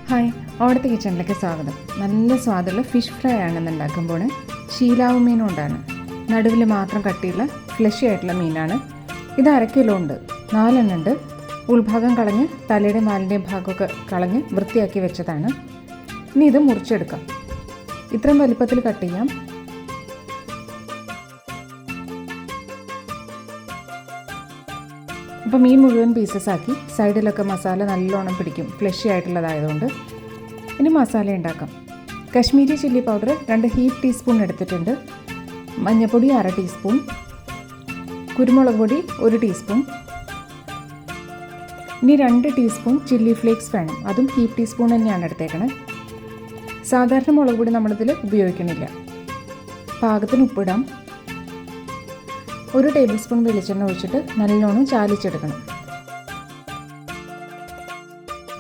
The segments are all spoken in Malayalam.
ഹായ്, ഓടത്തെ കിച്ചണിലേക്ക് സ്വാഗതം. നല്ല സ്വാദുള്ള ഫിഷ് ഫ്രൈ ആണ് ഉണ്ടാക്കുമ്പോൾ. ശീലാവ് മീൻ കൊണ്ടാണ്. നടുവിൽ മാത്രം കട്ടിയുള്ള ഫ്ലഷി ആയിട്ടുള്ള മീനാണ്. ഇത് 1/2 കിലോ ഉണ്ട്. 4 എണ്ണം ഉണ്ട്. ഉൾഭാഗം കളഞ്ഞ് തലയുടെ മാലിൻ്റെയും ഭാഗമൊക്കെ കളഞ്ഞ് വൃത്തിയാക്കി വെച്ചതാണ്. ഇനി ഇത് മുറിച്ചെടുക്കാം. ഇത്രയും വലിപ്പത്തിൽ കട്ട് ചെയ്യാം. അപ്പോൾ മീൻ മുഴുവൻ പീസസ് ആക്കി സൈഡിലൊക്കെ മസാല നല്ലോണം പിടിക്കും, ഫ്ലഷി ആയിട്ടുള്ളതായതുകൊണ്ട്. ഇനി മസാല ഉണ്ടാക്കാം. Kashmiri chilli powder 2 heap teaspoon എടുത്തിട്ടുണ്ട്. മഞ്ഞൾപ്പൊടി 1/2 ടീസ്പൂൺ, കുരുമുളക് പൊടി 1 ടീസ്പൂൺ. ഇനി 2 ടീസ്പൂൺ ചില്ലി ഫ്ലേക്സ് വേണം. അതും ഹീപ്പ് ടീസ്പൂൺ തന്നെയാണ് എടുത്തേക്കണേ. സാധാരണ മുളക് പൊടി നമ്മളിതിൽ ഉപയോഗിക്കണില്ല. പാകത്തിന് ഉപ്പിടാം. 1 ടേബിൾ സ്പൂൺ വെളിച്ചെണ്ണ ഒഴിച്ചിട്ട് നല്ലോണം ചാലിച്ചെടുക്കണം.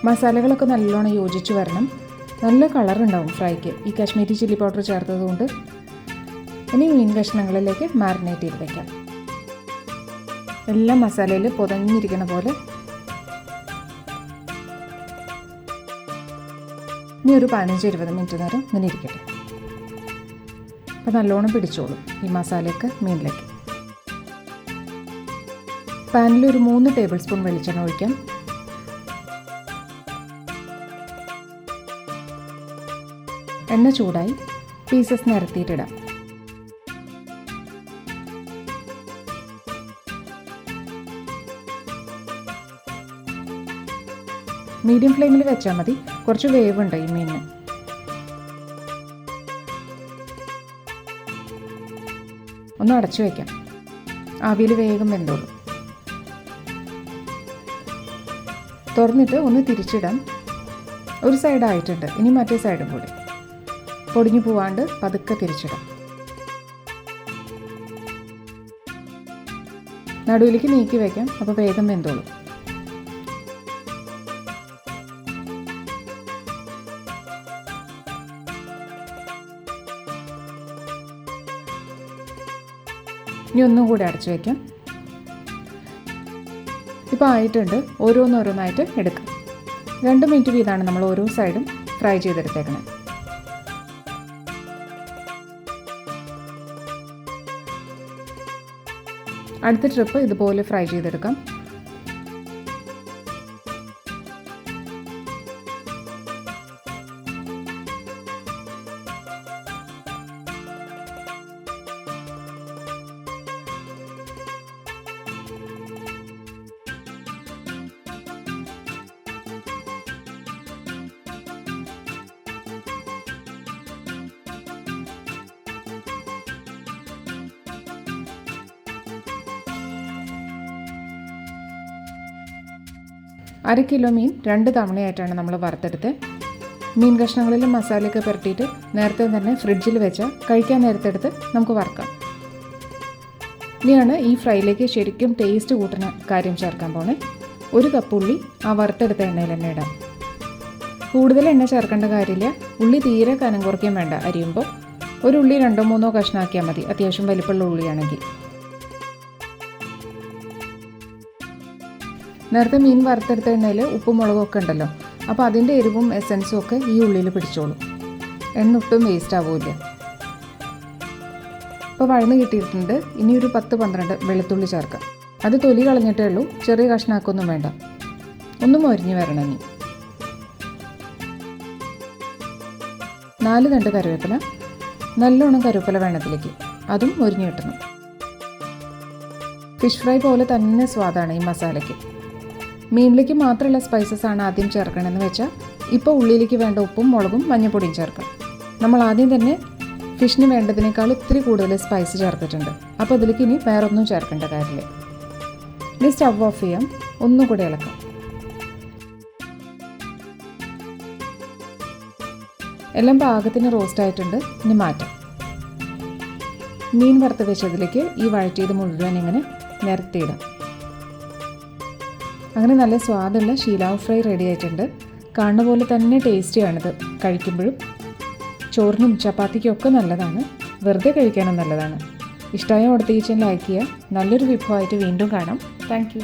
മസാലകളൊക്കെ നല്ലോണം യോജിച്ച് വരണം. നല്ല കളറുണ്ടാവും ഫ്രൈക്ക് ഈ കശ്മീരി ചില്ലി പൗഡർ ചേർത്തതുകൊണ്ട്. ഇനി മീൻ കഷ്ണങ്ങളിലേക്ക് മാരിനേറ്റ് ചെയ്ത് വയ്ക്കാം. എല്ലാം മസാലയിൽ പൊതഞ്ഞിരിക്കണ പോലെ. ഇനി ഒരു 15-20 മിനിറ്റ് നേരം ഇങ്ങനെ ഇരിക്കട്ടെ. അപ്പോൾ നല്ലോണം പിടിച്ചോളും ഈ മസാലയൊക്കെ മീനിലേക്ക്. പാനിൽ ഒരു 3 ടേബിൾ സ്പൂൺ വെളിച്ചെണ്ണ ഒഴിക്കാം. എണ്ണ ചൂടായി പീസസ് നിരത്തിയിട്ടിടാം. മീഡിയം ഫ്ലെയിമിൽ വെച്ചാൽ മതി. കുറച്ച് വേവുണ്ട് ഈ മീനിന്. ഒന്ന് അടച്ചു വയ്ക്കാം. ആവിയിൽ വേഗം വെന്തോളും. തുറന്നിട്ട് ഒന്ന് തിരിച്ചിടാം. ഒരു സൈഡ് ആയിട്ടുണ്ട്. ഇനി മറ്റേ സൈഡും കൂടി. പൊടിഞ്ഞു പോവാണ്ട് പതുക്കെ തിരിച്ചിടാം. നടുവിലേക്ക് നീക്കി വയ്ക്കാം. അപ്പോൾ വേഗം വെന്തോളും. ഇനി ഒന്നും കൂടി അടച്ചു വയ്ക്കാം. ഇപ്പോൾ ആയിട്ടുണ്ട്. ഓരോന്നോരോന്നായിട്ട് എടുക്കാം. 2 മിനിറ്റ് വീതമാണ് നമ്മൾ ഓരോ സൈഡും ഫ്രൈ ചെയ്തെടുത്തേക്കണം. അടുത്ത ട്രിപ്പ് ഇതുപോലെ ഫ്രൈ ചെയ്തെടുക്കാം. അര കിലോ മീൻ 2 തവണയായിട്ടാണ് നമ്മൾ വറുത്തെടുത്ത്. മീൻ കഷ്ണങ്ങളിൽ മസാലയൊക്കെ പുരട്ടിയിട്ട് നേരത്തെ തന്നെ ഫ്രിഡ്ജിൽ വെച്ചാൽ കഴിക്കാൻ നേരത്തെടുത്ത് നമുക്ക് വറുക്കാം. ഇനിയാണ് ഈ ഫ്രൈയിലേക്ക് ശരിക്കും ടേസ്റ്റ് കൂട്ടുന്ന കാര്യം ചേർക്കാൻ പോണേ. 1 കപ്പ് ഉള്ളി ആ വറുത്തെടുത്ത എണ്ണയിൽ തന്നെ ഇടാം. കൂടുതൽ എണ്ണ ചേർക്കേണ്ട കാര്യമില്ല. ഉള്ളി തീരെ കനം കുറയ്ക്കാൻ വേണ്ട. അരിയുമ്പോൾ ഒരു ഉള്ളി 2-3 കഷ്ണമാക്കിയാൽ മതി, അത്യാവശ്യം വലിപ്പമുള്ള ഉള്ളിയാണെങ്കിൽ. നേരത്തെ മീൻ വറുത്തെടുത്ത എണ്ണയിൽ ഉപ്പും മുളകൊക്കെ ഉണ്ടല്ലോ, അപ്പോൾ അതിൻ്റെ എരിവും എസൻസും ഒക്കെ ഈ ഉള്ളിയിൽ പിടിച്ചോളും. എണ്ണ ഒട്ടും വേസ്റ്റ് ആവില്ല. ഇപ്പോൾ വഴന്ന് കിട്ടിയിട്ടുണ്ട്. ഇനി ഒരു 10-12 വെളുത്തുള്ളി ചേർക്കാം. അത് തൊലി കളഞ്ഞിട്ടേ ഉള്ളൂ. ചെറിയ കഷ്ണാക്കൊന്നും വേണ്ട. ഒന്ന് മൊരിഞ്ഞ് വരണം. ഇനി 4 തണ്ട് കറിവേപ്പില. നല്ലോണം കറിവേപ്പില വേണത്തിലേക്ക്. അതും മൊരിഞ്ഞ് കിട്ടണം. ഫിഷ് ഫ്രൈ പോലെ തന്നെ സ്വാദാണ് ഈ മസാലയ്ക്ക്. മീനിലേക്ക് മാത്രമുള്ള സ്പൈസസ് ആണ് ആദ്യം ചേർക്കണമെന്ന് വെച്ചാൽ ഇപ്പോൾ ഉള്ളിലേക്ക് വേണ്ട ഉപ്പും മുളകും മഞ്ഞൾപ്പൊടിയും ചേർക്കാം. നമ്മൾ ആദ്യം തന്നെ ഫിഷിന് വേണ്ടതിനേക്കാൾ ഇത്തിരി കൂടുതൽ സ്പൈസ് ചേർത്തിട്ടുണ്ട്. അപ്പോൾ അതിലേക്ക് ഇനി വേറെ ഒന്നും ചേർക്കേണ്ട കാര്യമില്ല. ഇനി സ്റ്റവ് ഓഫ് ചെയ്യാം. ഒന്നും കൂടി ഇളക്കാം. എല്ലാം പാകത്തിന് റോസ്റ്റ് ആയിട്ടുണ്ട്. ഇനി മാറ്റാം. മീൻ വറുത്ത് വെച്ചതിലേക്ക് ഈ വഴറ്റിയത് മുഴുവൻ ഇങ്ങനെ നിരത്തിയിടാം. അങ്ങനെ നല്ല സ്വാദുള്ള ശീലാവ് ഫ്രൈ റെഡി ആയിട്ടുണ്ട്. കാണുന്ന പോലെ തന്നെ ടേസ്റ്റിയാണിത്. കഴിക്കുമ്പോഴും ചോറിനും ചപ്പാത്തിക്കും ഒക്കെ നല്ലതാണ്. വെറുതെ കഴിക്കാനും നല്ലതാണ്. ഇഷ്ടമായ ഓടത്തെ കിച്ചൻ ലൈക്ക് ചെയ്യുക. നല്ലൊരു വിഭവമായിട്ട് വീണ്ടും കാണാം. Thank you.